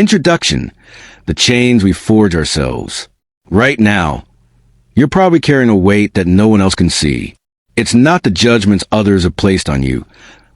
Introduction: the chains we forge ourselves. Right now, you're probably carrying a weight that no one else can see. It's not the judgments others have placed on you,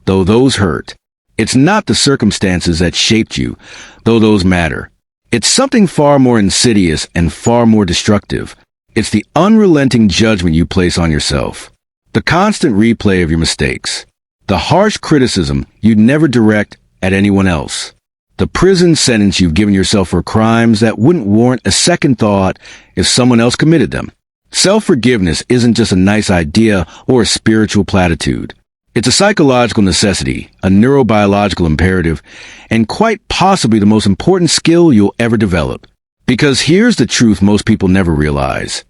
though those hurt. It's not the circumstances that shaped you, though those matter. It's something far more insidious and far more destructive. It's the unrelenting judgment you place on yourself. The constant replay of your mistakes. The harsh criticism you'd never direct at anyone else. The prison sentence you've given yourself for crimes that wouldn't warrant a second thought if someone else committed them. Self-forgiveness isn't just a nice idea or a spiritual platitude. It's a psychological necessity, a neurobiological imperative, and quite possibly the most important skill you'll ever develop. Because here's the truth most people never realize.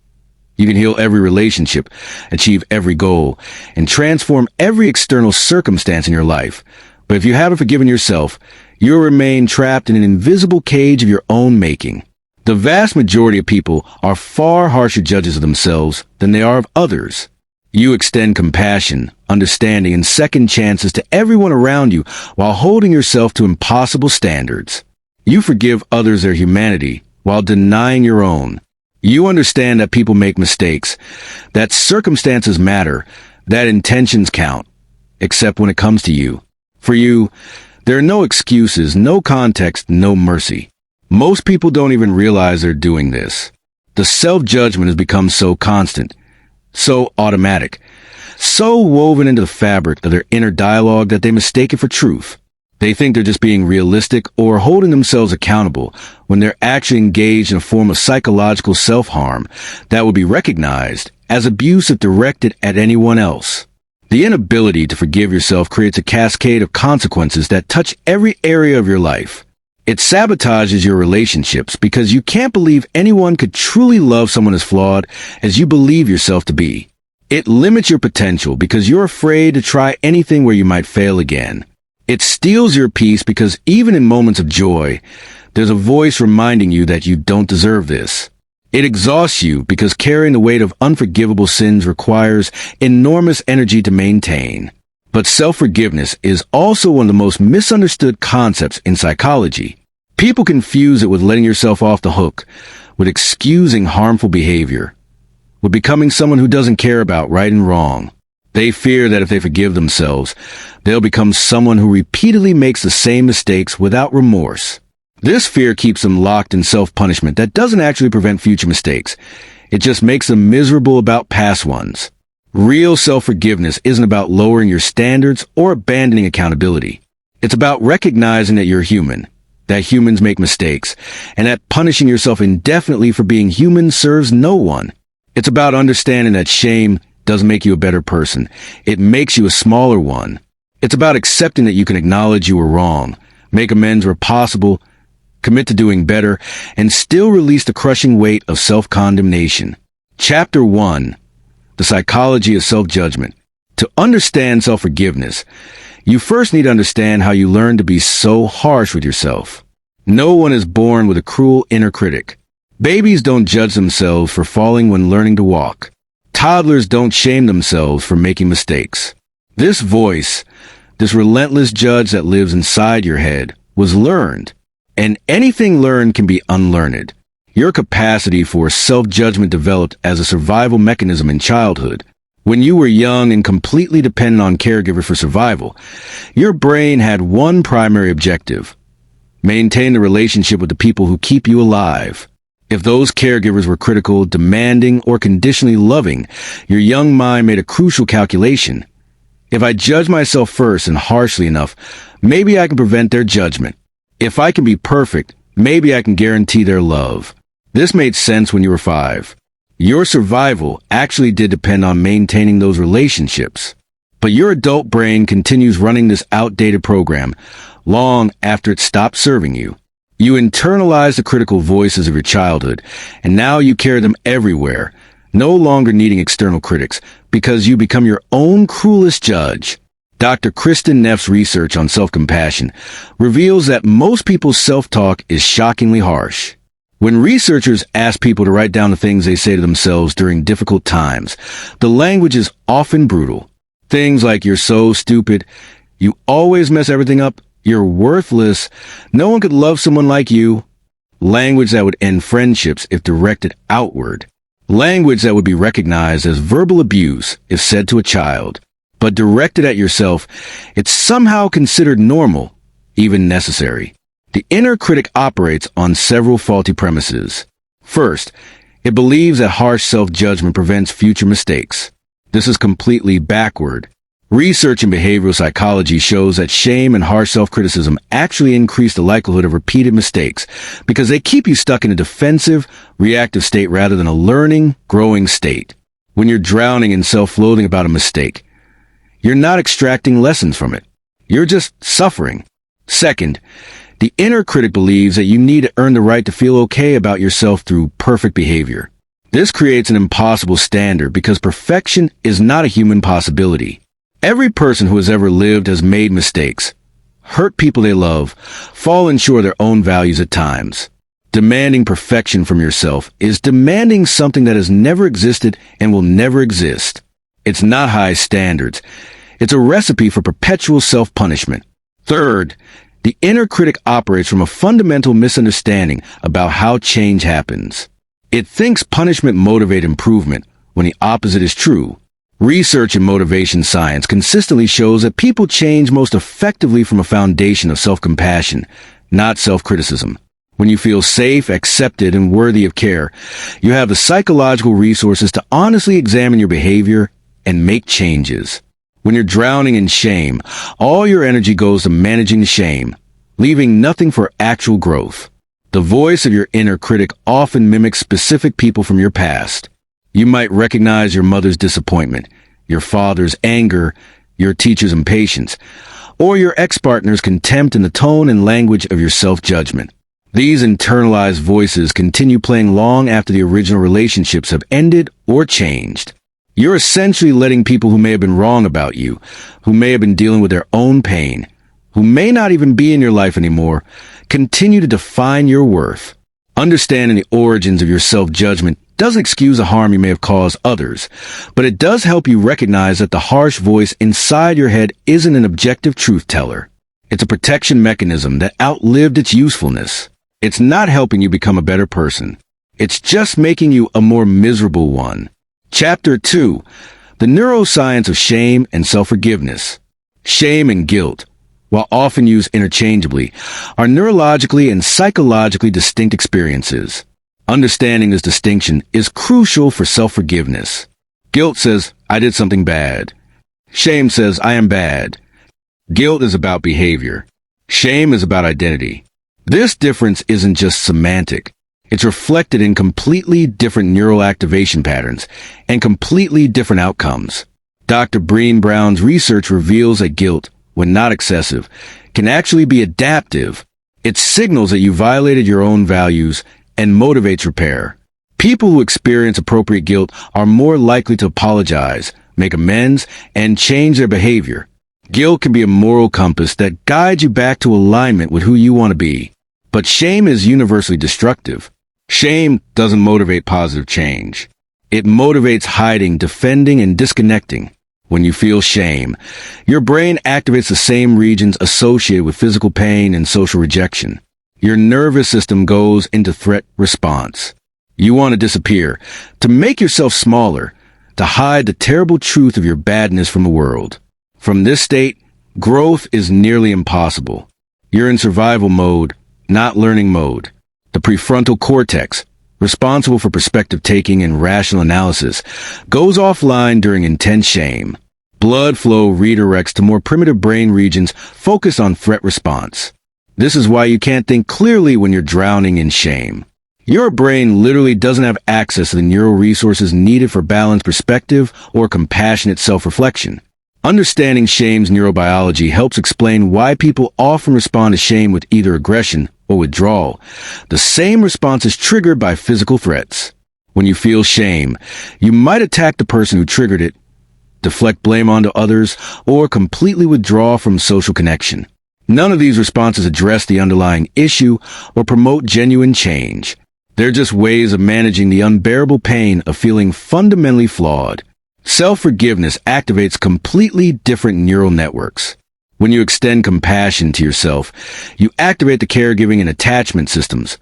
You can heal every relationship, achieve every goal, and transform every external circumstance in your life. But if you haven't forgiven yourself, you'll remain trapped in an invisible cage of your own making. The vast majority of people are far harsher judges of themselves than they are of others. You extend compassion, understanding, and second chances to everyone around you while holding yourself to impossible standards. You forgive others their humanity while denying your own. You understand that people make mistakes, that circumstances matter, that intentions count, except when it comes to you. For you, there are no excuses, no context, no mercy. Most people don't even realize they're doing this. The self-judgment has become so constant, so automatic, so woven into the fabric of their inner dialogue that they mistake it for truth. They think they're just being realistic or holding themselves accountable when they're actually engaged in a form of psychological self-harm that would be recognized as abuse if directed at anyone else. The inability to forgive yourself creates a cascade of consequences that touch every area of your life. It sabotages your relationships because you can't believe anyone could truly love someone as flawed as you believe yourself to be. It limits your potential because you're afraid to try anything where you might fail again. It steals your peace because even in moments of joy, there's a voice reminding you that you don't deserve this. It exhausts you because carrying the weight of unforgivable sins requires enormous energy to maintain. But self-forgiveness is also one of the most misunderstood concepts in psychology. People confuse it with letting yourself off the hook, with excusing harmful behavior, with becoming someone who doesn't care about right and wrong. They fear that if they forgive themselves, they'll become someone who repeatedly makes the same mistakes without remorse. This fear keeps them locked in self-punishment that doesn't actually prevent future mistakes. It just makes them miserable about past ones. Real self-forgiveness isn't about lowering your standards or abandoning accountability. It's about recognizing that you're human, that humans make mistakes, and that punishing yourself indefinitely for being human serves no one. It's about understanding that shame doesn't make you a better person. It makes you a smaller one. It's about accepting that you can acknowledge you were wrong, make amends where possible, commit to doing better, and still release the crushing weight of self-condemnation. Chapter 1. The Psychology of Self-Judgment. To understand self-forgiveness, you first need to understand how you learn to be so harsh with yourself. No one is born with a cruel inner critic. Babies don't judge themselves for falling when learning to walk. Toddlers don't shame themselves for making mistakes. This voice, this relentless judge that lives inside your head, was learned. And anything learned can be unlearned. Your capacity for self-judgment developed as a survival mechanism in childhood. When you were young and completely dependent on caregivers for survival, your brain had one primary objective: maintain the relationship with the people who keep you alive. If those caregivers were critical, demanding, or conditionally loving, your young mind made a crucial calculation. If I judge myself first and harshly enough, maybe I can prevent their judgment. If I can be perfect, maybe I can guarantee their love. This made sense when you were 5. Your survival actually did depend on maintaining those relationships. But your adult brain continues running this outdated program long after it stopped serving you. You internalize the critical voices of your childhood, and now you carry them everywhere, no longer needing external critics, because you become your own cruelest judge. Dr. Kristen Neff's research on self-compassion reveals that most people's self-talk is shockingly harsh. When researchers ask people to write down the things they say to themselves during difficult times, the language is often brutal. Things like "you're so stupid," "you always mess everything up," "You're worthless. No one could love someone like you." Language that would end friendships if directed outward. Language that would be recognized as verbal abuse if said to a child. But directed at yourself, it's somehow considered normal, even necessary. The inner critic operates on several faulty premises. First, it believes that harsh self-judgment prevents future mistakes. This is completely backward. Research in behavioral psychology shows that shame and harsh self-criticism actually increase the likelihood of repeated mistakes because they keep you stuck in a defensive, reactive state rather than a learning, growing state. When you're drowning in self-loathing about a mistake, you're not extracting lessons from it. You're just suffering. Second, the inner critic believes that you need to earn the right to feel okay about yourself through perfect behavior. This creates an impossible standard because perfection is not a human possibility. Every person who has ever lived has made mistakes, hurt people they love, fallen short of their own values at times. Demanding perfection from yourself is demanding something that has never existed and will never exist. It's not high standards. It's a recipe for perpetual self-punishment. Third, the inner critic operates from a fundamental misunderstanding about how change happens. It thinks punishment motivates improvement when the opposite is true. Research in motivation science consistently shows that people change most effectively from a foundation of self-compassion, not self-criticism. When you feel safe, accepted, and worthy of care, you have the psychological resources to honestly examine your behavior and make changes. When you're drowning in shame, all your energy goes to managing the shame, leaving nothing for actual growth. The voice of your inner critic often mimics specific people from your past. You might recognize your mother's disappointment, your father's anger, your teacher's impatience, or your ex-partner's contempt in the tone and language of your self-judgment. These internalized voices continue playing long after the original relationships have ended or changed. You're essentially letting people who may have been wrong about you, who may have been dealing with their own pain, who may not even be in your life anymore, continue to define your worth. Understanding the origins of your self-judgment doesn't excuse the harm you may have caused others, but it does help you recognize that the harsh voice inside your head isn't an objective truth teller. It's a protection mechanism that outlived its usefulness. It's not helping you become a better person. It's just making you a more miserable one. Chapter 2. The Neuroscience of Shame and Self-Forgiveness. Shame and guilt, while often used interchangeably, are neurologically and psychologically distinct experiences. Understanding this distinction is crucial for self-forgiveness. Guilt says, "I did something bad." Shame says, "I am bad." Guilt is about behavior. Shame is about identity. This difference isn't just semantic. It's reflected in completely different neural activation patterns and completely different outcomes. Dr. Breen Brown's research reveals that guilt, when not excessive, can actually be adaptive. It signals that you violated your own values and motivates repair. People who experience appropriate guilt are more likely to apologize, make amends, and change their behavior. Guilt can be a moral compass that guides you back to alignment with who you want to be. But shame is universally destructive. Shame doesn't motivate positive change. It motivates hiding, defending, and disconnecting. When you feel shame, your brain activates the same regions associated with physical pain and social rejection. Your nervous system goes into threat response. You want to disappear, to make yourself smaller, to hide the terrible truth of your badness from the world. From this state, growth is nearly impossible. You're in survival mode, not learning mode. The prefrontal cortex, responsible for perspective taking and rational analysis, goes offline during intense shame. Blood flow redirects to more primitive brain regions focused on threat response. This is why you can't think clearly when you're drowning in shame. Your brain literally doesn't have access to the neural resources needed for balanced perspective or compassionate self-reflection. Understanding shame's neurobiology helps explain why people often respond to shame with either aggression or withdrawal. The same response is triggered by physical threats. When you feel shame, you might attack the person who triggered it, deflect blame onto others, or completely withdraw from social connection. None of these responses address the underlying issue or promote genuine change. They're just ways of managing the unbearable pain of feeling fundamentally flawed. Self-forgiveness activates completely different neural networks. When you extend compassion to yourself, you activate the caregiving and attachment systems,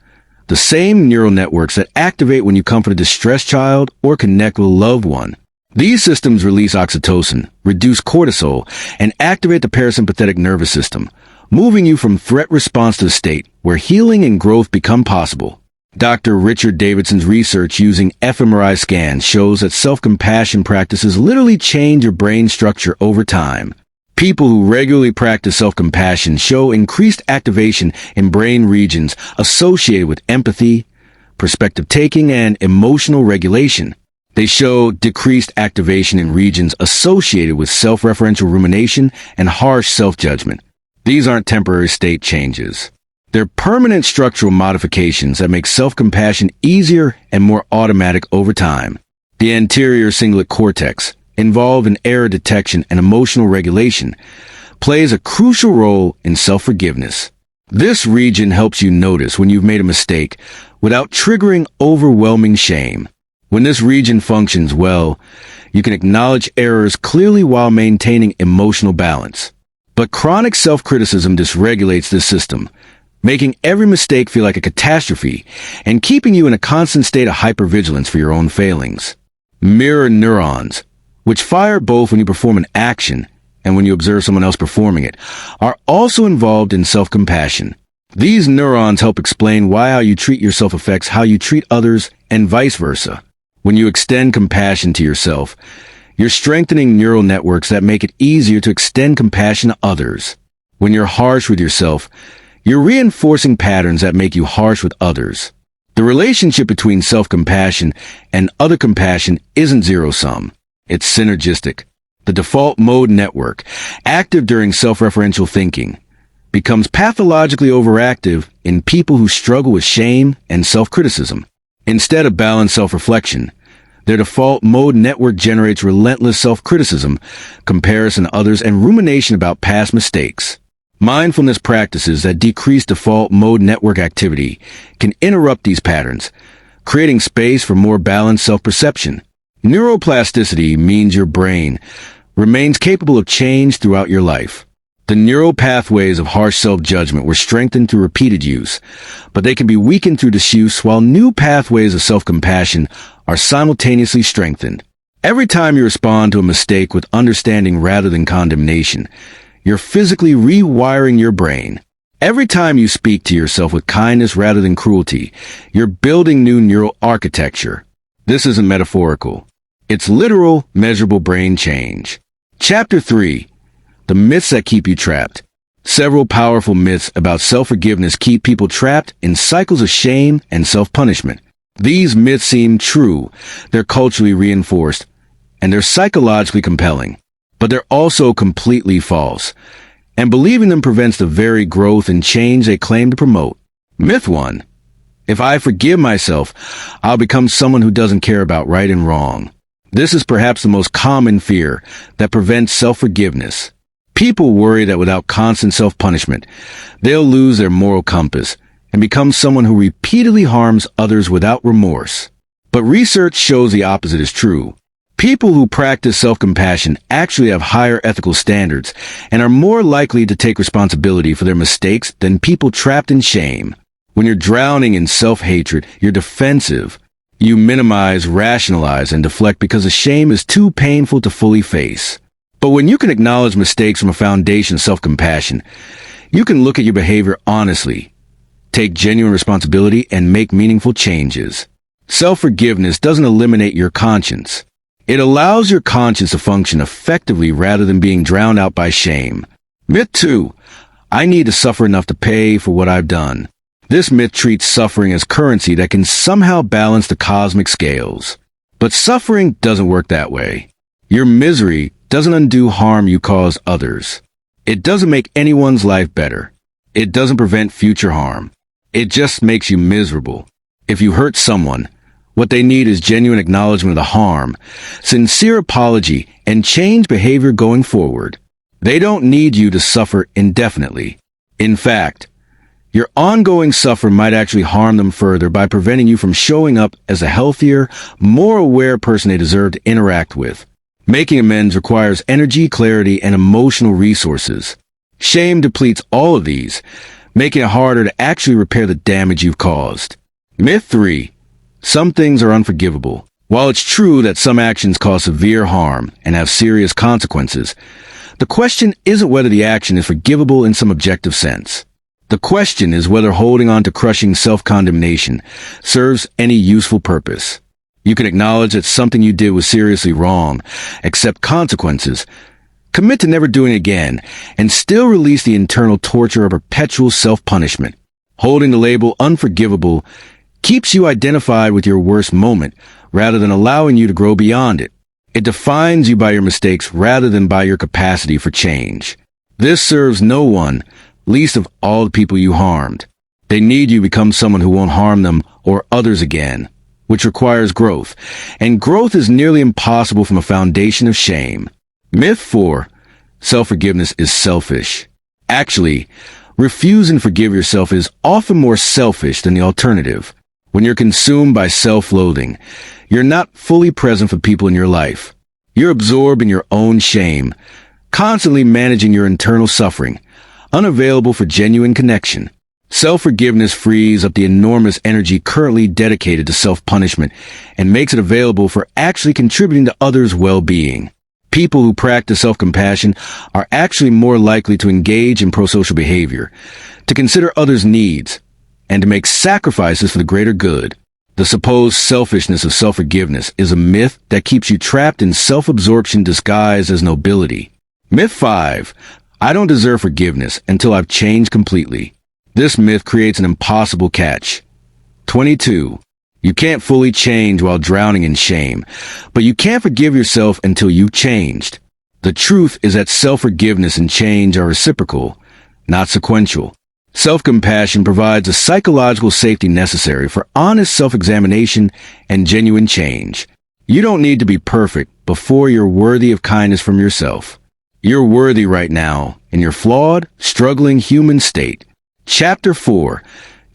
the same neural networks that activate when you comfort a distressed child or connect with a loved one. These systems release oxytocin, reduce cortisol, and activate the parasympathetic nervous system, moving you from threat response to a state where healing and growth become possible. Dr. Richard Davidson's research using fMRI scans shows that self-compassion practices literally change your brain structure over time. People who regularly practice self-compassion show increased activation in brain regions associated with empathy, perspective-taking, and emotional regulation. They show decreased activation in regions associated with self-referential rumination and harsh self-judgment. These aren't temporary state changes. They're permanent structural modifications that make self-compassion easier and more automatic over time. The anterior cingulate cortex, involved in error detection and emotional regulation, plays a crucial role in self-forgiveness. This region helps you notice when you've made a mistake without triggering overwhelming shame. When this region functions well, you can acknowledge errors clearly while maintaining emotional balance. But chronic self-criticism dysregulates this system, making every mistake feel like a catastrophe and keeping you in a constant state of hypervigilance for your own failings. Mirror neurons, which fire both when you perform an action and when you observe someone else performing it, are also involved in self-compassion. These neurons help explain why how you treat yourself affects how you treat others and vice versa. When you extend compassion to yourself, you're strengthening neural networks that make it easier to extend compassion to others. When you're harsh with yourself, you're reinforcing patterns that make you harsh with others. The relationship between self-compassion and other compassion isn't zero-sum. It's synergistic. The default mode network, active during self-referential thinking, becomes pathologically overactive in people who struggle with shame and self-criticism. Instead of balanced self-reflection, their default mode network generates relentless self-criticism, comparison to others, and rumination about past mistakes. Mindfulness practices that decrease default mode network activity can interrupt these patterns, creating space for more balanced self-perception. Neuroplasticity means your brain remains capable of change throughout your life. The neural pathways of harsh self-judgment were strengthened through repeated use, but they can be weakened through disuse, while new pathways of self-compassion are simultaneously strengthened. Every time you respond to a mistake with understanding rather than condemnation, you're physically rewiring your brain. Every time you speak to yourself with kindness rather than cruelty, you're building new neural architecture. This isn't metaphorical. It's literal, measurable brain change. Chapter 3. The myths that keep you trapped. Several powerful myths about self-forgiveness keep people trapped in cycles of shame and self-punishment. These myths seem true, they're culturally reinforced, and they're psychologically compelling. But they're also completely false, and believing them prevents the very growth and change they claim to promote. Myth 1. If I forgive myself, I'll become someone who doesn't care about right and wrong. This is perhaps the most common fear that prevents self-forgiveness. People worry that without constant self-punishment, they'll lose their moral compass and become someone who repeatedly harms others without remorse. But research shows the opposite is true. People who practice self-compassion actually have higher ethical standards and are more likely to take responsibility for their mistakes than people trapped in shame. When you're drowning in self-hatred, you're defensive. You minimize, rationalize, and deflect because the shame is too painful to fully face. But when you can acknowledge mistakes from a foundation of self-compassion, you can look at your behavior honestly, take genuine responsibility, and make meaningful changes. Self-forgiveness doesn't eliminate your conscience. It allows your conscience to function effectively rather than being drowned out by shame. Myth 2. I need to suffer enough to pay for what I've done. This myth treats suffering as currency that can somehow balance the cosmic scales. But suffering doesn't work that way. Your misery doesn't undo harm you cause others. It doesn't make anyone's life better. It doesn't prevent future harm. It just makes you miserable. If you hurt someone, what they need is genuine acknowledgement of the harm, sincere apology, and change behavior going forward. They don't need you to suffer indefinitely. In fact, your ongoing suffering might actually harm them further by preventing you from showing up as a healthier, more aware person they deserve to interact with. Making amends requires energy, clarity, and emotional resources. Shame depletes all of these, making it harder to actually repair the damage you've caused. Myth 3. Some things are unforgivable. While it's true that some actions cause severe harm and have serious consequences, the question isn't whether the action is forgivable in some objective sense. The question is whether holding on to crushing self-condemnation serves any useful purpose. You can acknowledge that something you did was seriously wrong, accept consequences, commit to never doing it again, and still release the internal torture of perpetual self-punishment. Holding the label unforgivable keeps you identified with your worst moment rather than allowing you to grow beyond it. It defines you by your mistakes rather than by your capacity for change. This serves no one, least of all the people you harmed. They need you to become someone who won't harm them or others again, which requires growth. And growth is nearly impossible from a foundation of shame. Myth 4. Self-forgiveness is selfish. Actually, refuse and forgive yourself is often more selfish than the alternative. When you're consumed by self-loathing, you're not fully present for people in your life. You're absorbed in your own shame, constantly managing your internal suffering, unavailable for genuine connection. Self-forgiveness frees up the enormous energy currently dedicated to self-punishment and makes it available for actually contributing to others' well-being. People who practice self-compassion are actually more likely to engage in prosocial behavior, to consider others' needs, and to make sacrifices for the greater good. The supposed selfishness of self-forgiveness is a myth that keeps you trapped in self-absorption disguised as nobility. Myth 5. I don't deserve forgiveness until I've changed completely. This myth creates an impossible catch. 22. You can't fully change while drowning in shame, but you can't forgive yourself until you've changed. The truth is that self-forgiveness and change are reciprocal, not sequential. Self-compassion provides a psychological safety necessary for honest self-examination and genuine change. You don't need to be perfect before you're worthy of kindness from yourself. You're worthy right now in your flawed, struggling human state. Chapter 4.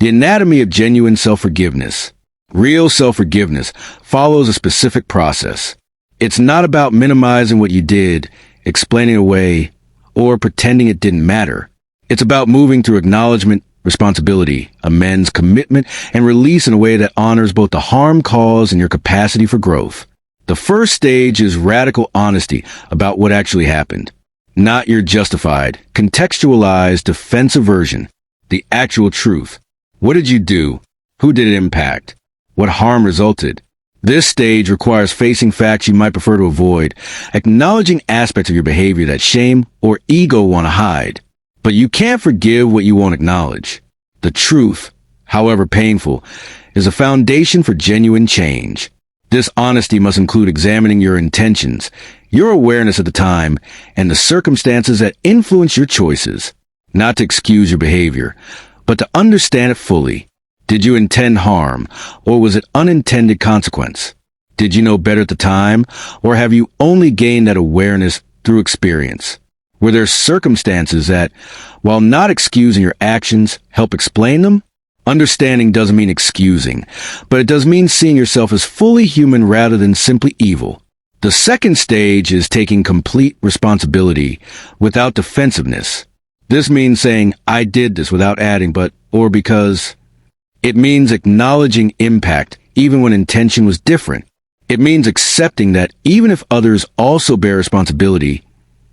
The Anatomy of Genuine Self-Forgiveness. Real self-forgiveness follows a specific process. It's not about minimizing what you did, explaining away, or pretending it didn't matter. It's about moving through acknowledgement, responsibility, amends, commitment, and release in a way that honors both the harm caused and your capacity for growth. The first stage is radical honesty about what actually happened. Not your justified, contextualized, defensive version. The actual truth. What did you do? Who did it impact? What harm resulted? This stage requires facing facts you might prefer to avoid, acknowledging aspects of your behavior that shame or ego want to hide. But you can't forgive what you won't acknowledge. The truth, however painful, is a foundation for genuine change. This honesty must include examining your intentions, your awareness at the time, and the circumstances that influence your choices. Not to excuse your behavior, but to understand it fully. Did you intend harm, or was it unintended consequence? Did you know better at the time, or have you only gained that awareness through experience? Were there circumstances that, while not excusing your actions, help explain them? Understanding doesn't mean excusing, but it does mean seeing yourself as fully human rather than simply evil. The second stage is taking complete responsibility without defensiveness. This means saying, I did this without adding but, or because. It means acknowledging impact even when intention was different. It means accepting that even if others also bear responsibility,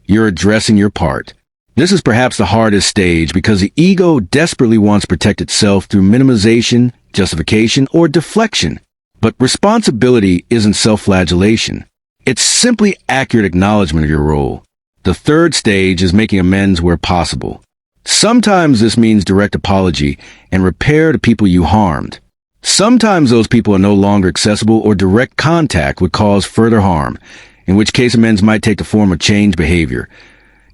you're addressing your part. This is perhaps the hardest stage because the ego desperately wants to protect itself through minimization, justification, or deflection. But responsibility isn't self-flagellation. It's simply accurate acknowledgement of your role. The third stage is making amends where possible. Sometimes this means direct apology and repair to people you harmed. Sometimes those people are no longer accessible or direct contact would cause further harm, in which case amends might take the form of changed behavior,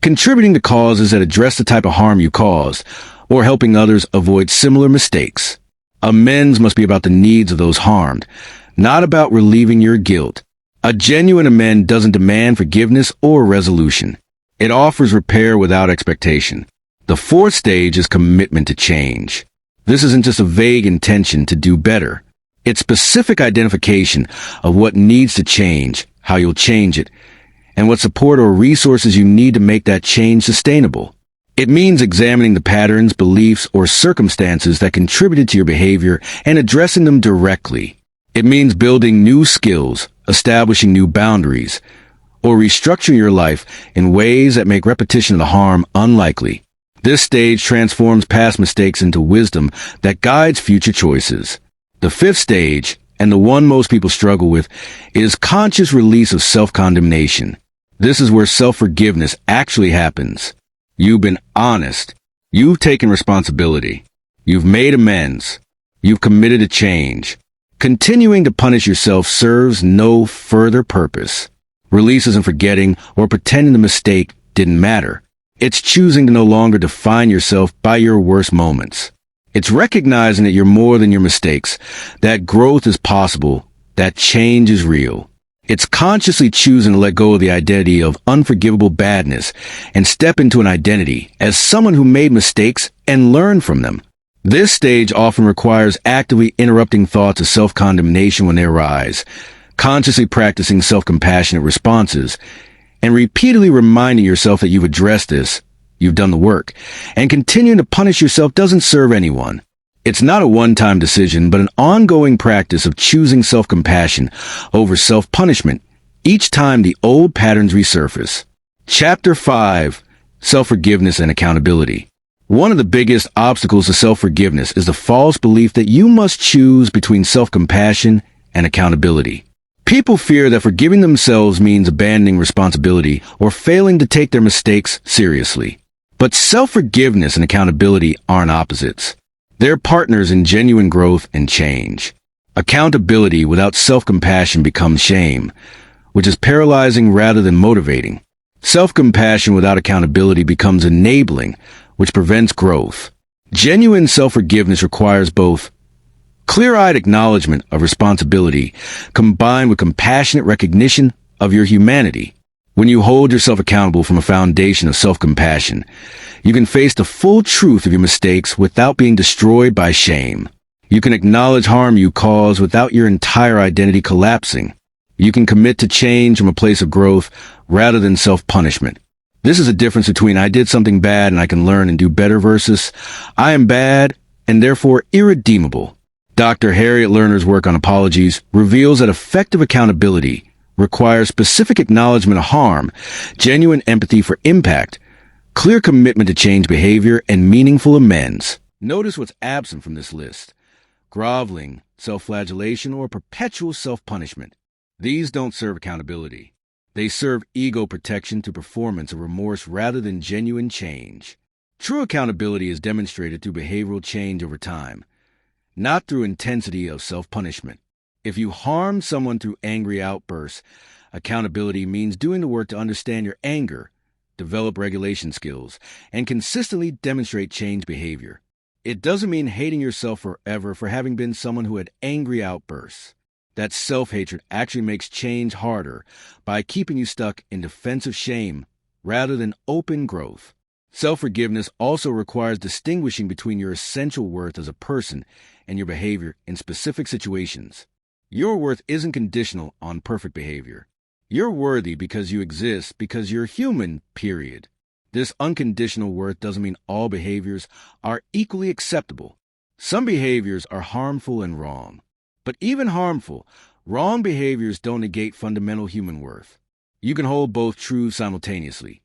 contributing to causes that address the type of harm you caused, or helping others avoid similar mistakes. Amends must be about the needs of those harmed, not about relieving your guilt. A genuine amend doesn't demand forgiveness or resolution. It offers repair without expectation. The fourth stage is commitment to change. This isn't just a vague intention to do better. It's specific identification of what needs to change, how you'll change it, and what support or resources you need to make that change sustainable. It means examining the patterns, beliefs, or circumstances that contributed to your behavior and addressing them directly. It means building new skills, establishing new boundaries, or restructuring your life in ways that make repetition of the harm unlikely. This stage transforms past mistakes into wisdom that guides future choices. The fifth stage, and the one most people struggle with, is conscious release of self-condemnation. This is where self-forgiveness actually happens. You've been honest. You've taken responsibility. You've made amends. You've committed to change. Continuing to punish yourself serves no further purpose. Release isn't forgetting or pretending the mistake didn't matter. It's choosing to no longer define yourself by your worst moments. It's recognizing that you're more than your mistakes, that growth is possible, that change is real. It's consciously choosing to let go of the identity of unforgivable badness and step into an identity as someone who made mistakes and learned from them. This stage often requires actively interrupting thoughts of self-condemnation when they arise, consciously practicing self-compassionate responses, and repeatedly reminding yourself that you've addressed this, you've done the work, and continuing to punish yourself doesn't serve anyone. It's not a one-time decision, but an ongoing practice of choosing self-compassion over self-punishment each time the old patterns resurface. Chapter 5. Self-Forgiveness and Accountability. One of the biggest obstacles to self-forgiveness is the false belief that you must choose between self-compassion and accountability. People fear that forgiving themselves means abandoning responsibility or failing to take their mistakes seriously. But self-forgiveness and accountability aren't opposites. They're partners in genuine growth and change. Accountability without self-compassion becomes shame, which is paralyzing rather than motivating. Self-compassion without accountability becomes enabling, which prevents growth. Genuine self-forgiveness requires both clear-eyed acknowledgement of responsibility combined with compassionate recognition of your humanity. When you hold yourself accountable from a foundation of self-compassion, you can face the full truth of your mistakes without being destroyed by shame. You can acknowledge harm you cause without your entire identity collapsing. You can commit to change from a place of growth rather than self-punishment. This is a difference between I did something bad and I can learn and do better versus I am bad and therefore irredeemable. Dr. Harriet Lerner's work on apologies reveals that effective accountability requires specific acknowledgement of harm, genuine empathy for impact, clear commitment to change behavior, and meaningful amends. Notice what's absent from this list: groveling, self-flagellation, or perpetual self-punishment. These don't serve accountability. They serve ego protection through performance or remorse rather than genuine change. True accountability is demonstrated through behavioral change over time, not through intensity of self-punishment. If you harm someone through angry outbursts, accountability means doing the work to understand your anger, develop regulation skills, and consistently demonstrate change behavior. It doesn't mean hating yourself forever for having been someone who had angry outbursts. That self-hatred actually makes change harder by keeping you stuck in defensive shame rather than open growth. Self-forgiveness also requires distinguishing between your essential worth as a person and your behavior in specific situations. Your worth isn't conditional on perfect behavior. You're worthy because you exist, because you're human, period. This unconditional worth doesn't mean all behaviors are equally acceptable. Some behaviors are harmful and wrong. But even harmful, wrong behaviors don't negate fundamental human worth. You can hold both truths simultaneously.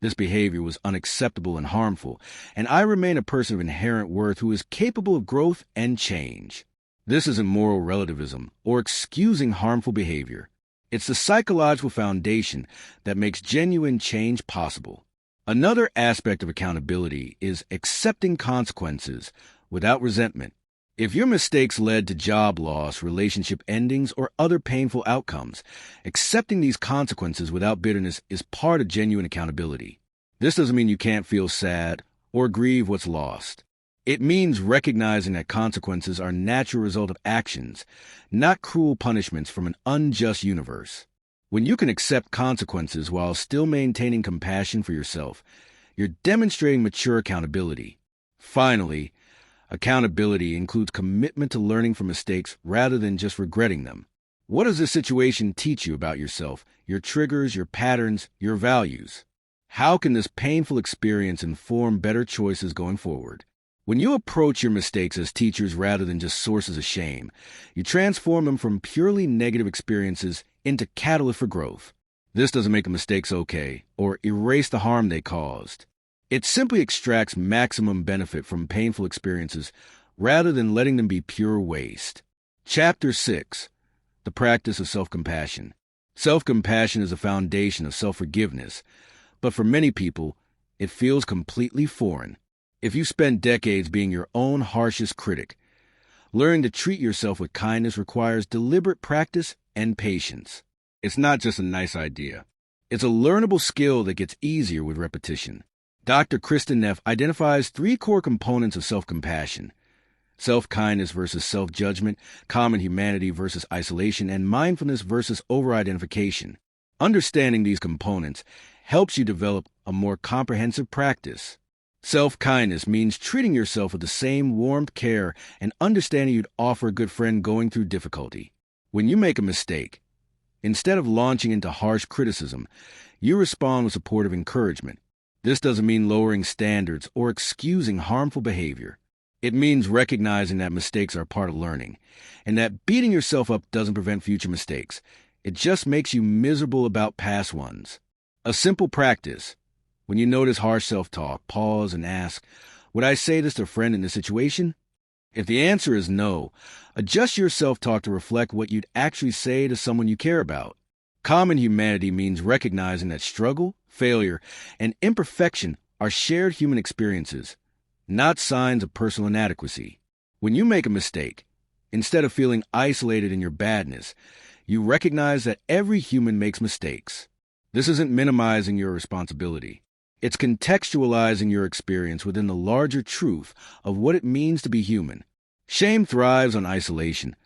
This behavior was unacceptable and harmful, and I remain a person of inherent worth who is capable of growth and change. This isn't moral relativism or excusing harmful behavior. It's the psychological foundation that makes genuine change possible. Another aspect of accountability is accepting consequences without resentment. If your mistakes led to job loss, relationship endings, or other painful outcomes, accepting these consequences without bitterness is part of genuine accountability. This doesn't mean you can't feel sad or grieve what's lost. It means recognizing that consequences are a natural result of actions, not cruel punishments from an unjust universe. When you can accept consequences while still maintaining compassion for yourself, you're demonstrating mature accountability. Finally, accountability includes commitment to learning from mistakes rather than just regretting them. What does this situation teach you about yourself, your triggers, your patterns, your values? How can this painful experience inform better choices going forward? When you approach your mistakes as teachers rather than just sources of shame, you transform them from purely negative experiences into catalysts for growth. This doesn't make the mistakes okay or erase the harm they caused. It simply extracts maximum benefit from painful experiences rather than letting them be pure waste. Chapter 6. The Practice of Self-Compassion. Self-compassion is the foundation of self-forgiveness, but for many people, it feels completely foreign. If you spent decades being your own harshest critic, learning to treat yourself with kindness requires deliberate practice and patience. It's not just a nice idea. It's a learnable skill that gets easier with repetition. Dr. Kristen Neff identifies 3 core components of self-compassion: self-kindness versus self-judgment, common humanity versus isolation, and mindfulness versus over-identification. Understanding these components helps you develop a more comprehensive practice. Self-kindness means treating yourself with the same warmth, care, and understanding you'd offer a good friend going through difficulty. When you make a mistake, instead of launching into harsh criticism, you respond with supportive encouragement. This doesn't mean lowering standards or excusing harmful behavior. It means recognizing that mistakes are part of learning, and that beating yourself up doesn't prevent future mistakes. It just makes you miserable about past ones. A simple practice: when you notice harsh self-talk, pause and ask, would I say this to a friend in this situation? If the answer is no, adjust your self-talk to reflect what you'd actually say to someone you care about. Common humanity means recognizing that struggle, failure, and imperfection are shared human experiences, not signs of personal inadequacy. When you make a mistake, instead of feeling isolated in your badness, you recognize that every human makes mistakes. This isn't minimizing your responsibility. It's contextualizing your experience within the larger truth of what it means to be human. Shame thrives on isolation,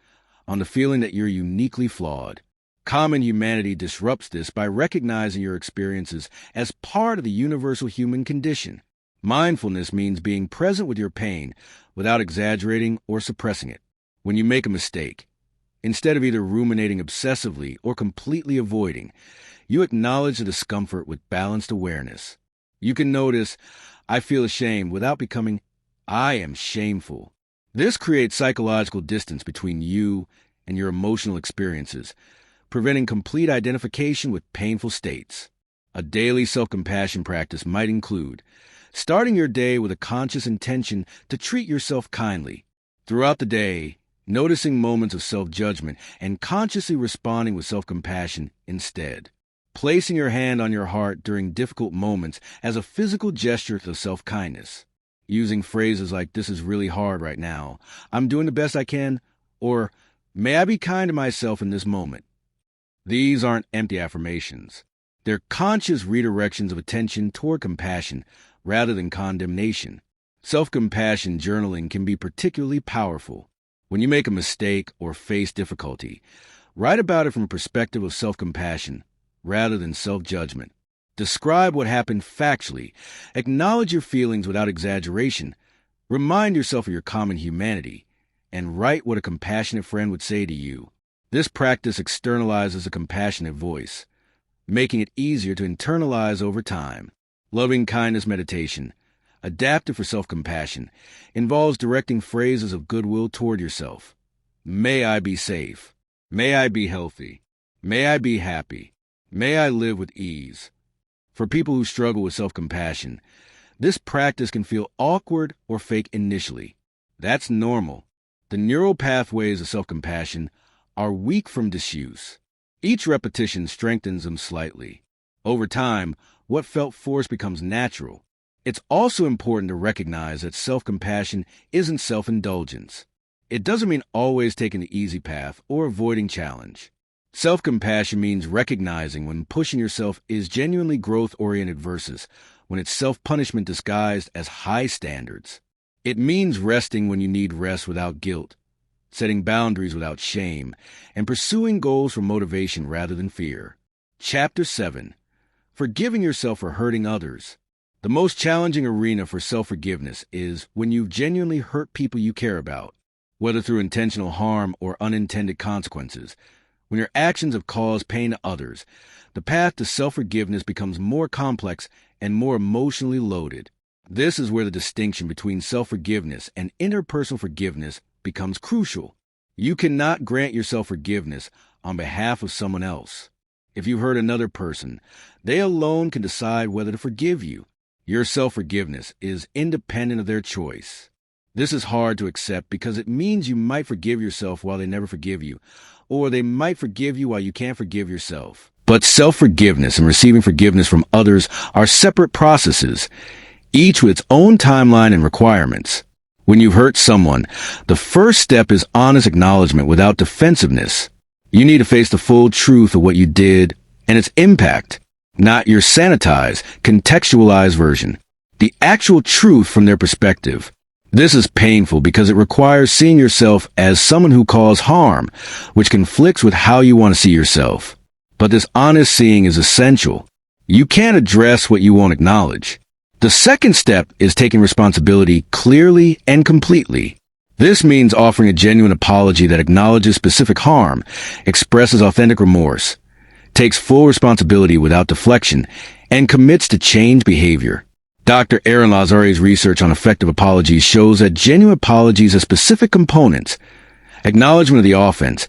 on the feeling that you're uniquely flawed. Common humanity disrupts this by recognizing your experiences as part of the universal human condition. Mindfulness means being present with your pain without exaggerating or suppressing it. When you make a mistake, instead of either ruminating obsessively or completely avoiding, you acknowledge the discomfort with balanced awareness. You can notice, I feel ashamed, without becoming, I am shameful. This creates psychological distance between you and your emotional experiences, preventing complete identification with painful states. A daily self-compassion practice might include starting your day with a conscious intention to treat yourself kindly. Throughout the day, noticing moments of self-judgment and consciously responding with self-compassion instead. Placing your hand on your heart during difficult moments as a physical gesture of self-kindness. Using phrases like, this is really hard right now, I'm doing the best I can, or may I be kind to myself in this moment. These aren't empty affirmations. They're conscious redirections of attention toward compassion rather than condemnation. Self-compassion journaling can be particularly powerful. When you make a mistake or face difficulty, write about it from a perspective of self-compassion rather than self-judgment. Describe what happened factually. Acknowledge your feelings without exaggeration. Remind yourself of your common humanity, and write what a compassionate friend would say to you. This practice externalizes a compassionate voice, making it easier to internalize over time. Loving kindness meditation, adapted for self-compassion, involves directing phrases of goodwill toward yourself. May I be safe. May I be healthy. May I be happy. May I live with ease. For people who struggle with self-compassion, this practice can feel awkward or fake initially. That's normal. The neural pathways of self-compassion are weak from disuse. Each repetition strengthens them slightly. Over time, what felt forced becomes natural. It's also important to recognize that self-compassion isn't self-indulgence. It doesn't mean always taking the easy path or avoiding challenge. Self-compassion means recognizing when pushing yourself is genuinely growth-oriented versus when it's self-punishment disguised as high standards. It means resting when you need rest without guilt, setting boundaries without shame, and pursuing goals from motivation rather than fear. Chapter 7. Forgiving yourself for hurting others. The most challenging arena for self-forgiveness is when you've genuinely hurt people you care about, whether through intentional harm or unintended consequences. When your actions have caused pain to others, the path to self-forgiveness becomes more complex and more emotionally loaded. This is where the distinction between self-forgiveness and interpersonal forgiveness becomes crucial. You cannot grant yourself forgiveness on behalf of someone else. If you hurt another person, they alone can decide whether to forgive you. Your self-forgiveness is independent of their choice. This is hard to accept because it means you might forgive yourself while they never forgive you, or they might forgive you while you can't forgive yourself. But self-forgiveness and receiving forgiveness from others are separate processes, each with its own timeline and requirements. When you've hurt someone, the first step is honest acknowledgement without defensiveness. You need to face the full truth of what you did and its impact, not your sanitized, contextualized version, the actual truth from their perspective. This is painful because it requires seeing yourself as someone who caused harm, which conflicts with how you want to see yourself. But this honest seeing is essential. You can't address what you won't acknowledge. The second step is taking responsibility clearly and completely. This means offering a genuine apology that acknowledges specific harm, expresses authentic remorse, takes full responsibility without deflection, and commits to change behavior. Dr. Aaron Lazari's research on effective apologies shows that genuine apologies have specific components: acknowledgement of the offense,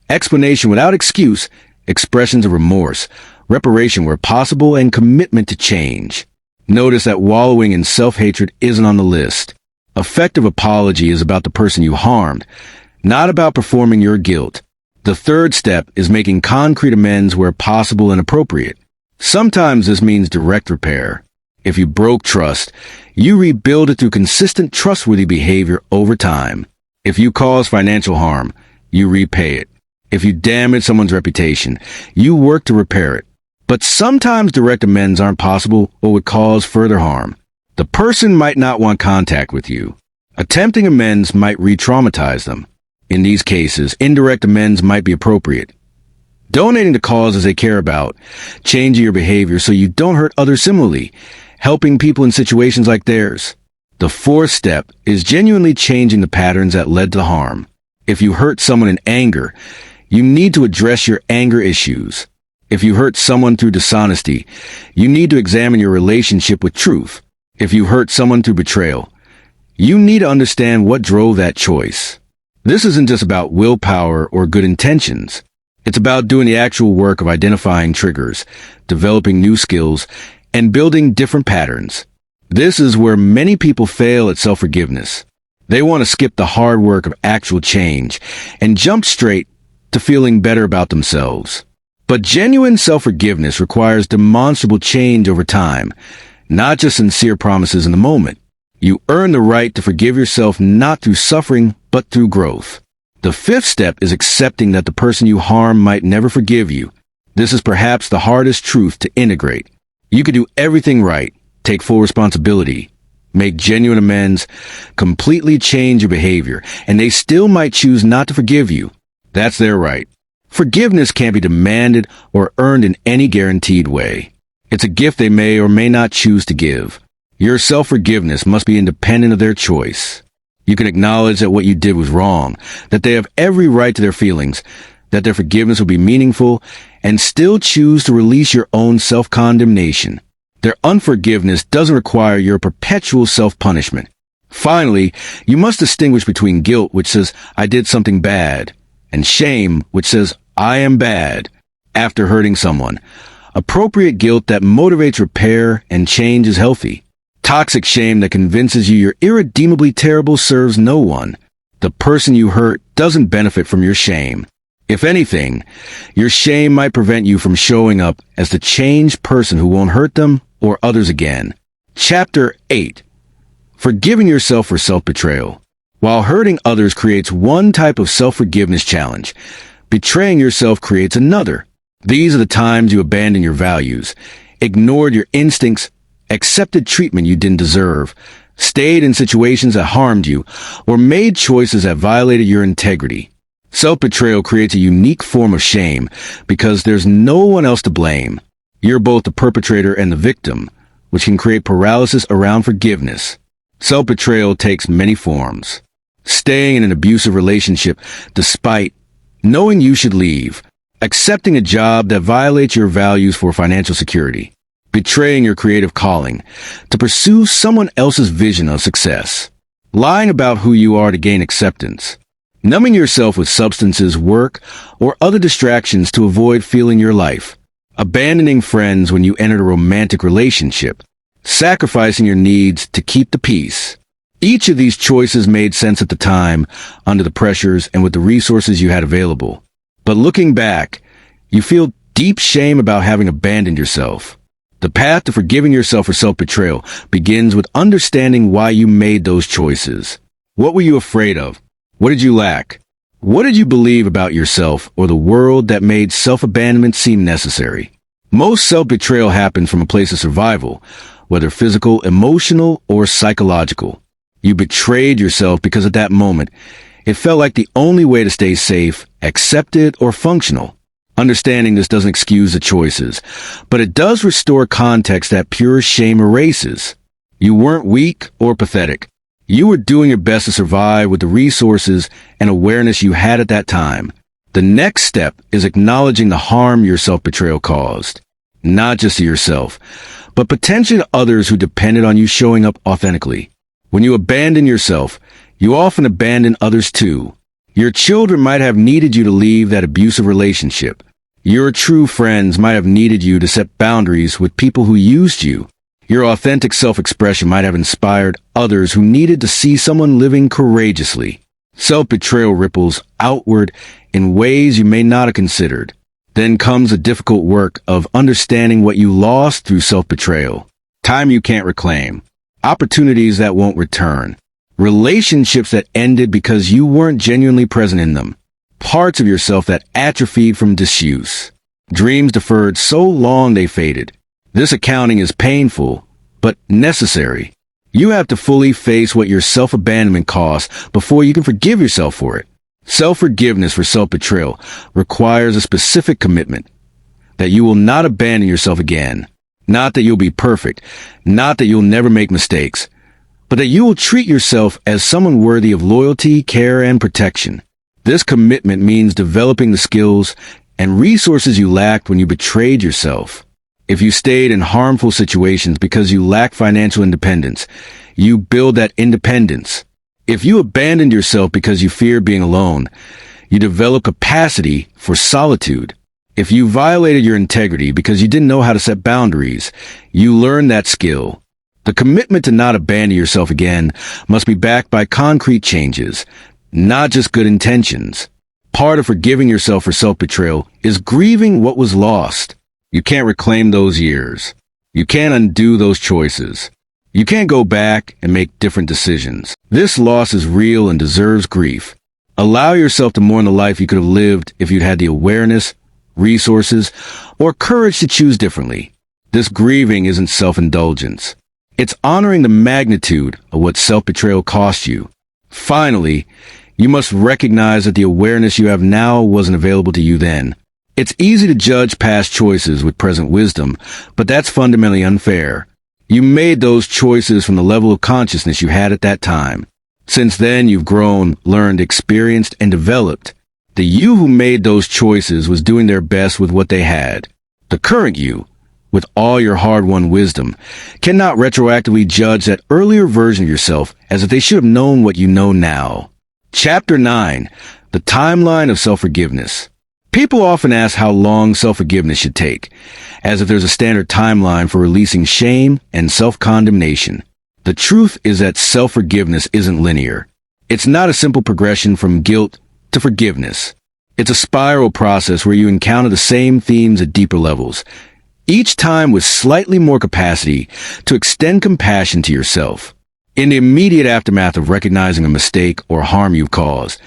explanation without excuse, expressions of remorse, reparation where possible, and commitment to change. Notice that wallowing in self-hatred isn't on the list. Effective apology is about the person you harmed, not about performing your guilt. The third step is making concrete amends where possible and appropriate. Sometimes this means direct repair. If you broke trust, you rebuild it through consistent trustworthy behavior over time. If you cause financial harm, you repay it. If you damage someone's reputation, you work to repair it. But sometimes direct amends aren't possible or would cause further harm. The person might not want contact with you. Attempting amends might re-traumatize them. In these cases, indirect amends might be appropriate. Donating to causes they care about, changing your behavior so you don't hurt others similarly, helping people in situations like theirs. The fourth step is genuinely changing the patterns that led to the harm. If you hurt someone in anger, you need to address your anger issues. If you hurt someone through dishonesty, you need to examine your relationship with truth. If you hurt someone through betrayal, you need to understand what drove that choice. This isn't just about willpower or good intentions. It's about doing the actual work of identifying triggers, developing new skills, and building different patterns. This is where many people fail at self-forgiveness. They want to skip the hard work of actual change and jump straight to feeling better about themselves. But genuine self-forgiveness requires demonstrable change over time, not just sincere promises in the moment. You earn the right to forgive yourself not through suffering, but through growth. The fifth step is accepting that the person you harm might never forgive you. This is perhaps the hardest truth to integrate. You could do everything right, take full responsibility, make genuine amends, completely change your behavior, and they still might choose not to forgive you. That's their right. Forgiveness can't be demanded or earned in any guaranteed way. It's a gift they may or may not choose to give. Your self-forgiveness must be independent of their choice. You can acknowledge that what you did was wrong, that they have every right to their feelings, that their forgiveness will be meaningful, and still choose to release your own self-condemnation. Their unforgiveness doesn't require your perpetual self-punishment. Finally, you must distinguish between guilt, which says, "I did something bad," and shame, which says, "I am bad," after hurting someone. Appropriate guilt that motivates repair and change is healthy. Toxic shame that convinces you you're irredeemably terrible serves no one. The person you hurt doesn't benefit from your shame. If anything, your shame might prevent you from showing up as the changed person who won't hurt them or others again. Chapter 8. Forgiving yourself for self-betrayal. While hurting others creates one type of self-forgiveness challenge, betraying yourself creates another. These are the times you abandoned your values, ignored your instincts, accepted treatment you didn't deserve, stayed in situations that harmed you, or made choices that violated your integrity. Self-betrayal creates a unique form of shame because there's no one else to blame. You're both the perpetrator and the victim, which can create paralysis around forgiveness. Self-betrayal takes many forms. Staying in an abusive relationship despite knowing you should leave. Accepting a job that violates your values for financial security. betraying your creative calling, to pursue someone else's vision of success, lying about who you are to gain acceptance, numbing yourself with substances, work, or other distractions to avoid feeling your life, abandoning friends when you entered a romantic relationship, sacrificing your needs to keep the peace. Each of these choices made sense at the time, under the pressures and with the resources you had available. But looking back, you feel deep shame about having abandoned yourself. The path to forgiving yourself for self-betrayal begins with understanding why you made those choices. What were you afraid of? What did you lack? What did you believe about yourself or the world that made self-abandonment seem necessary? Most self-betrayal happens from a place of survival, whether physical, emotional, or psychological. You betrayed yourself because at that moment, it felt like the only way to stay safe, accepted, or functional. Understanding this doesn't excuse the choices, but it does restore context that pure shame erases. You weren't weak or pathetic. You were doing your best to survive with the resources and awareness you had at that time. The next step is acknowledging the harm your self-betrayal caused, not just to yourself, but potentially to others who depended on you showing up authentically. When you abandon yourself, you often abandon others too. Your children might have needed you to leave that abusive relationship. Your true friends might have needed you to set boundaries with people who used you. Your authentic self-expression might have inspired others who needed to see someone living courageously. Self-betrayal ripples outward in ways you may not have considered. Then comes the difficult work of understanding what you lost through self-betrayal. Time you can't reclaim. Opportunities that won't return. Relationships that ended because you weren't genuinely present in them. Parts of yourself that atrophied from disuse. Dreams deferred so long they faded. This accounting is painful, but necessary. You have to fully face what your self-abandonment costs before you can forgive yourself for it. Self-forgiveness for self-betrayal requires a specific commitment that you will not abandon yourself again. Not that you'll be perfect, not that you'll never make mistakes, but that you will treat yourself as someone worthy of loyalty, care, and protection. This commitment means developing the skills and resources you lacked when you betrayed yourself. If you stayed in harmful situations because you lack financial independence, you build that independence. If you abandoned yourself because you feared being alone, you develop capacity for solitude. If you violated your integrity because you didn't know how to set boundaries, you learn that skill. The commitment to not abandon yourself again must be backed by concrete changes, not just good intentions. Part of forgiving yourself for self-betrayal is grieving what was lost. You can't reclaim those years. You can't undo those choices. You can't go back and make different decisions. This loss is real and deserves grief. Allow yourself to mourn the life you could have lived if you'd had the awareness, resources, or courage to choose differently. This grieving isn't self-indulgence. It's honoring the magnitude of what self-betrayal cost you. Finally, you must recognize that the awareness you have now wasn't available to you then. It's easy to judge past choices with present wisdom, but that's fundamentally unfair. You made those choices from the level of consciousness you had at that time. Since then, you've grown, learned, experienced, and developed. The you who made those choices was doing their best with what they had. The current you, with all your hard-won wisdom, cannot retroactively judge that earlier version of yourself as if they should have known what you know now. Chapter 9. The Timeline of Self-Forgiveness. People often ask how long self-forgiveness should take, as if there's a standard timeline for releasing shame and self-condemnation. The truth is that self-forgiveness isn't linear. It's not a simple progression from guilt to forgiveness. It's a spiral process where you encounter the same themes at deeper levels, each time with slightly more capacity to extend compassion to yourself. In the immediate aftermath of recognizing a mistake or harm you've caused,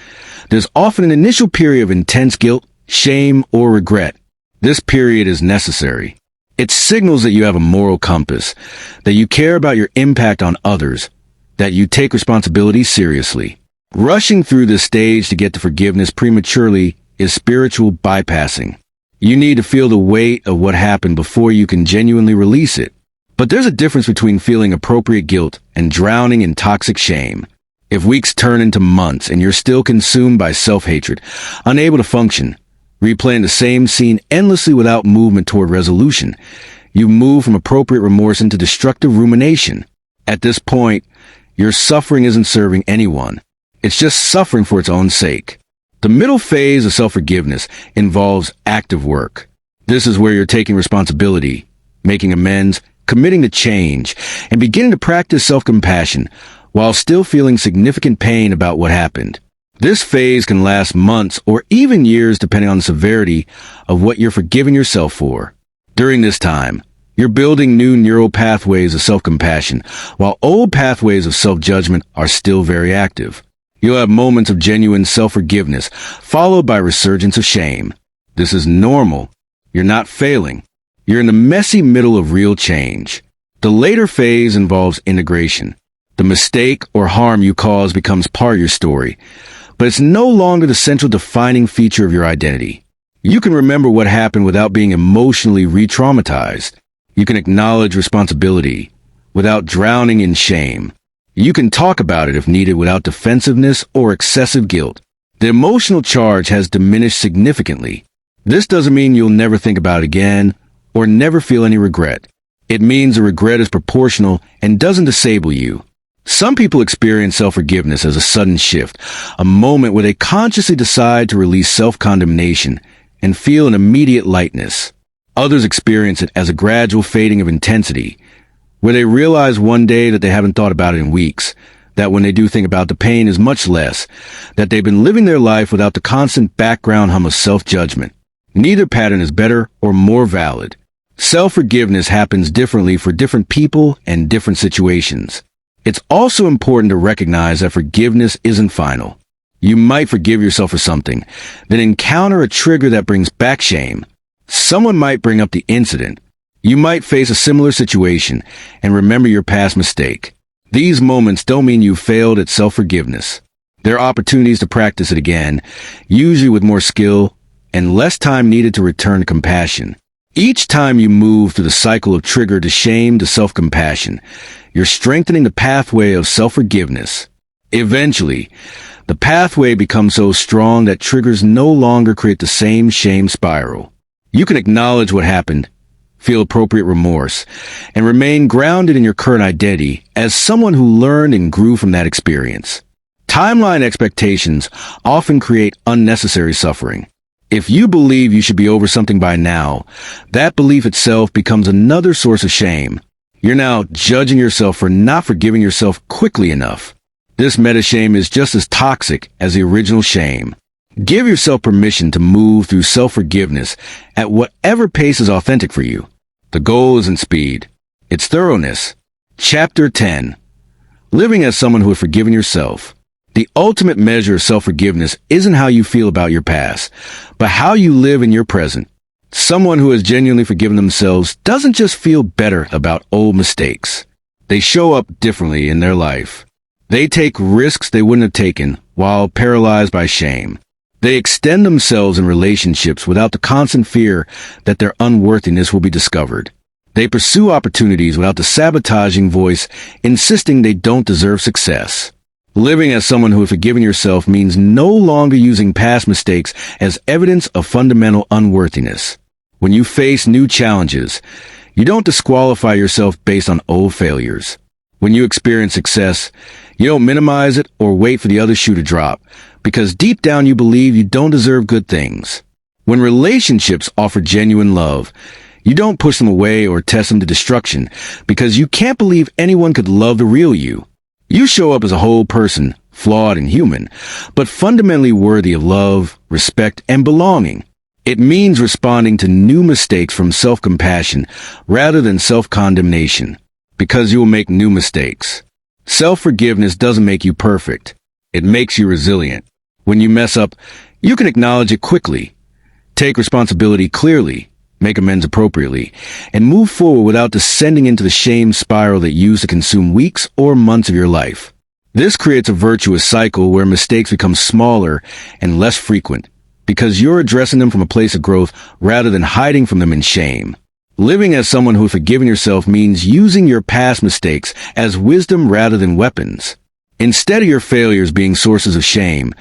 there's often an initial period of intense guilt, shame, or regret. This period is necessary. It signals that you have a moral compass, that you care about your impact on others, that you take responsibility seriously. Rushing through this stage to get to forgiveness prematurely is spiritual bypassing. You need to feel the weight of what happened before you can genuinely release it. But there's a difference between feeling appropriate guilt and drowning in toxic shame. If weeks turn into months and you're still consumed by self-hatred, unable to function, replaying the same scene endlessly without movement toward resolution, You move from appropriate remorse into destructive rumination. At this point, your suffering isn't serving anyone. It's just suffering for its own sake. The middle phase of self-forgiveness involves active work. This is where you're taking responsibility, making amends, committing to change, and beginning to practice self-compassion while still feeling significant pain about what happened. This phase can last months or even years depending on the severity of what you're forgiving yourself for. During this time, you're building new neural pathways of self-compassion, while old pathways of self-judgment are still very active. You'll have moments of genuine self-forgiveness, followed by resurgence of shame. This is normal. You're not failing. You're in the messy middle of real change. The later phase involves integration. The mistake or harm you cause becomes part of your story, but it's no longer the central defining feature of your identity. You can remember what happened without being emotionally re-traumatized. You can acknowledge responsibility without drowning in shame. You can talk about it if needed without defensiveness or excessive guilt. The emotional charge has diminished significantly. This doesn't mean you'll never think about it again or never feel any regret. It means the regret is proportional and doesn't disable you. Some people experience self-forgiveness as a sudden shift, a moment where they consciously decide to release self-condemnation and feel an immediate lightness. Others experience it as a gradual fading of intensity, where they realize one day that they haven't thought about it in weeks, that when they do think about the pain is much less, that they've been living their life without the constant background hum of self-judgment. Neither pattern is better or more valid. Self-forgiveness happens differently for different people and different situations. It's also important to recognize that forgiveness isn't final. You might forgive yourself for something, then encounter a trigger that brings back shame. Someone might bring up the incident. You might face a similar situation and remember your past mistake. These moments don't mean you failed at self-forgiveness. They're opportunities to practice it again, usually with more skill and less time needed to return to compassion. Each time you move through the cycle of trigger to shame to self-compassion, you're strengthening the pathway of self-forgiveness. Eventually, the pathway becomes so strong that triggers no longer create the same shame spiral. You can acknowledge what happened, feel appropriate remorse, and remain grounded in your current identity as someone who learned and grew from that experience. Timeline expectations often create unnecessary suffering. If you believe you should be over something by now, that belief itself becomes another source of shame. You're now judging yourself for not forgiving yourself quickly enough. This meta-shame is just as toxic as the original shame. Give yourself permission to move through self-forgiveness at whatever pace is authentic for you. The goal isn't speed, it's thoroughness. Chapter 10. Living as someone who has forgiven yourself. The ultimate measure of self-forgiveness isn't how you feel about your past, but how you live in your present. Someone who has genuinely forgiven themselves doesn't just feel better about old mistakes. They show up differently in their life. They take risks they wouldn't have taken while paralyzed by shame. They extend themselves in relationships without the constant fear that their unworthiness will be discovered. They pursue opportunities without the sabotaging voice insisting they don't deserve success. Living as someone who has forgiven yourself means no longer using past mistakes as evidence of fundamental unworthiness. When you face new challenges, you don't disqualify yourself based on old failures. When you experience success, you don't minimize it or wait for the other shoe to drop, because deep down you believe you don't deserve good things. When relationships offer genuine love, you don't push them away or test them to destruction, because you can't believe anyone could love the real you. You show up as a whole person, flawed and human, but fundamentally worthy of love, respect, and belonging. It means responding to new mistakes from self-compassion rather than self-condemnation, because you will make new mistakes. Self-forgiveness doesn't make you perfect. It makes you resilient. When you mess up, you can acknowledge it quickly, take responsibility clearly, make amends appropriately, and move forward without descending into the shame spiral that used to consume weeks or months of your life. This creates a virtuous cycle where mistakes become smaller and less frequent, because you're addressing them from a place of growth rather than hiding from them in shame. Living as someone who has forgiven yourself means using your past mistakes as wisdom rather than weapons. Instead of your failures being sources of shame,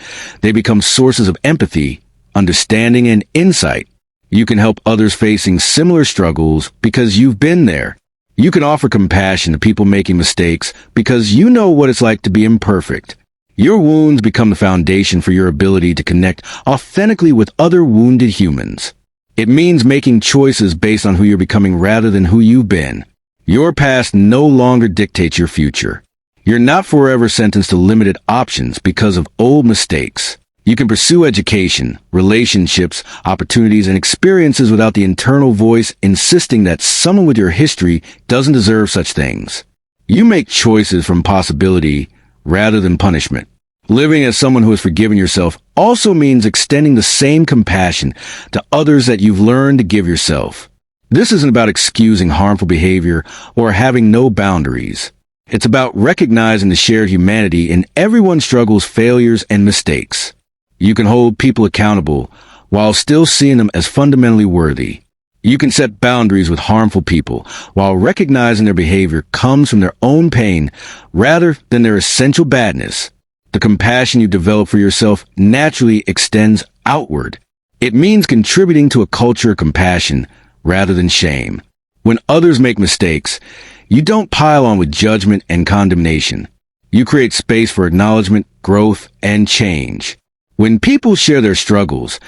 they become sources of empathy, understanding, and insight. You can help others facing similar struggles because you've been there. You can offer compassion to people making mistakes because you know what it's like to be imperfect. Your wounds become the foundation for your ability to connect authentically with other wounded humans. It means making choices based on who you're becoming rather than who you've been. Your past no longer dictates your future. You're not forever sentenced to limited options because of old mistakes. You can pursue education, relationships, opportunities, and experiences without the internal voice insisting that someone with your history doesn't deserve such things. You make choices from possibility rather than punishment. Living as someone who has forgiven yourself also means extending the same compassion to others that you've learned to give yourself. This isn't about excusing harmful behavior or having no boundaries. It's about recognizing the shared humanity in everyone's struggles, failures, and mistakes. You can hold people accountable while still seeing them as fundamentally worthy. You can set boundaries with harmful people while recognizing their behavior comes from their own pain rather than their essential badness. The compassion you develop for yourself naturally extends outward. It means contributing to a culture of compassion rather than shame. When others make mistakes, you don't pile on with judgment and condemnation. You create space for acknowledgement, growth, and change. When people share their struggles,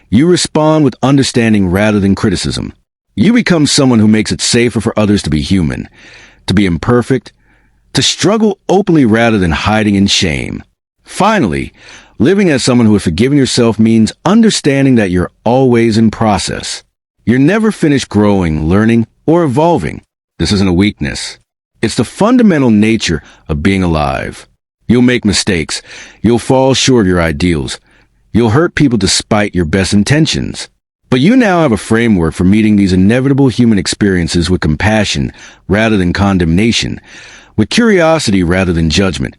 you respond with understanding rather than criticism. You become someone who makes it safer for others to be human, to be imperfect, to struggle openly rather than hiding in shame. Finally, living as someone who has forgiven yourself means understanding that you're always in process. You're never finished growing, learning, or evolving. This isn't a weakness. It's the fundamental nature of being alive. You'll make mistakes. You'll fall short of your ideals. You'll hurt people despite your best intentions. But you now have a framework for meeting these inevitable human experiences with compassion rather than condemnation, with curiosity rather than judgment,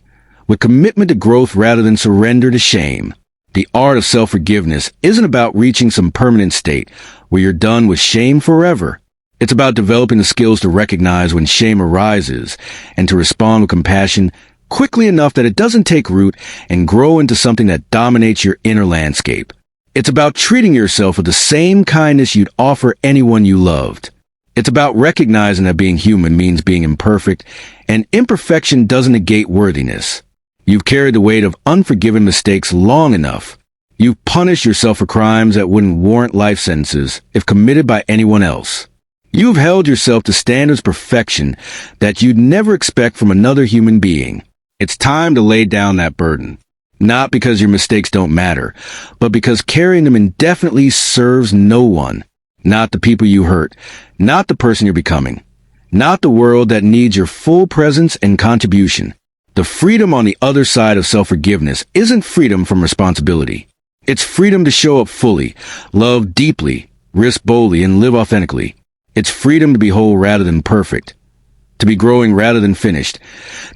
with commitment to growth rather than surrender to shame. The art of self-forgiveness isn't about reaching some permanent state where you're done with shame forever. It's about developing the skills to recognize when shame arises and to respond with compassion quickly enough that it doesn't take root and grow into something that dominates your inner landscape. It's about treating yourself with the same kindness you'd offer anyone you loved. It's about recognizing that being human means being imperfect, and imperfection doesn't negate worthiness. You've carried the weight of unforgiven mistakes long enough. You've punished yourself for crimes that wouldn't warrant life sentences if committed by anyone else. You've held yourself to standards of perfection that you'd never expect from another human being. It's time to lay down that burden. Not because your mistakes don't matter, but because carrying them indefinitely serves no one. Not the people you hurt, not the person you're becoming, not the world that needs your full presence and contribution. The freedom on the other side of self-forgiveness isn't freedom from responsibility. It's freedom to show up fully, love deeply, risk boldly, and live authentically. It's freedom to be whole rather than perfect, to be growing rather than finished,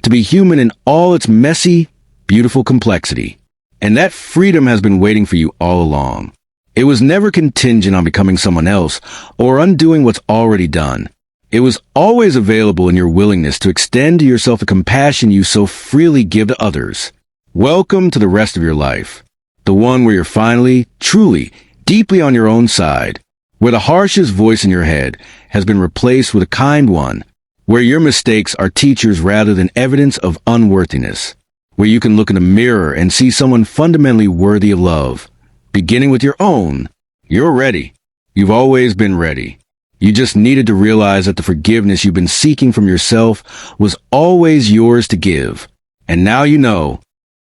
to be human in all its messy, beautiful complexity. And that freedom has been waiting for you all along. It was never contingent on becoming someone else or undoing what's already done. It was always available in your willingness to extend to yourself the compassion you so freely give to others. Welcome to the rest of your life. The one where you're finally, truly, deeply on your own side. Where the harshest voice in your head has been replaced with a kind one. Where your mistakes are teachers rather than evidence of unworthiness. Where you can look in the mirror and see someone fundamentally worthy of love. Beginning with your own. You're ready. You've always been ready. You just needed to realize that the forgiveness you've been seeking from yourself was always yours to give. And now you know.